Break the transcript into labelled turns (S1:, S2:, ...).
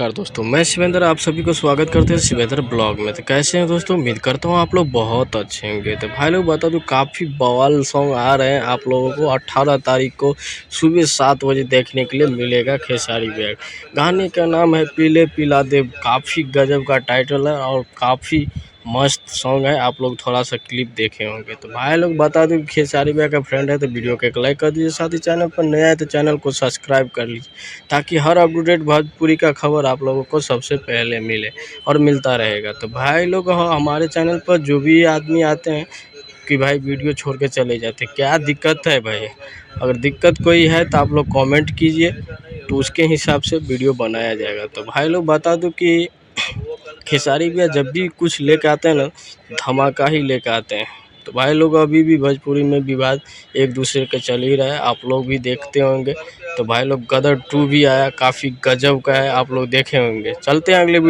S1: नमस्कार दोस्तों, मैं शिवेंद्र आप सभी को स्वागत करते हैं शिवेंद्र ब्लॉग में। तो कैसे हैं दोस्तों, उम्मीद करता हूँ आप लोग बहुत अच्छे होंगे। तो भाई लोग बता दूँ, काफ़ी बवाल सॉन्ग आ रहे हैं आप लोगों को 18 तारीख को सुबह 7 बजे देखने के लिए मिलेगा खेसारी बैग। गाने का नाम है पीले पिला दे। काफ़ी गजब का टाइटल है और काफ़ी मस्त सॉन्ग है। आप लोग थोड़ा सा क्लिप देखे होंगे। तो भाई लोग बता दूं, खेसारी भैया का फ्रेंड है तो वीडियो को एक लाइक कर दीजिए, साथ ही चैनल पर नया है तो चैनल को सब्सक्राइब कर लीजिए, ताकि हर अपडेट भोजपुरी का खबर आप लोगों को सबसे पहले मिले और मिलता रहेगा। तो भाई लोग हमारे चैनल पर जो भी आदमी आते हैं कि भाई वीडियो छोड़ के चले जाते, क्या दिक्कत है भाई? अगर दिक्कत कोई है तो आप लोग कमेंट कीजिए, तो उसके हिसाब से वीडियो बनाया जाएगा। तो भाई लोग बता दूं कि खेसारी भैया जब भी कुछ लेके आते हैं ना, धमाका ही लेके आते हैं। तो भाई लोग अभी भी भोजपुरी में विवाद एक दूसरे के चल ही रहा है, आप लोग भी देखते होंगे। तो भाई लोग गदर 2 भी आया, काफ़ी गजब का है, आप लोग देखे होंगे। चलते हैं अगले वीडियो।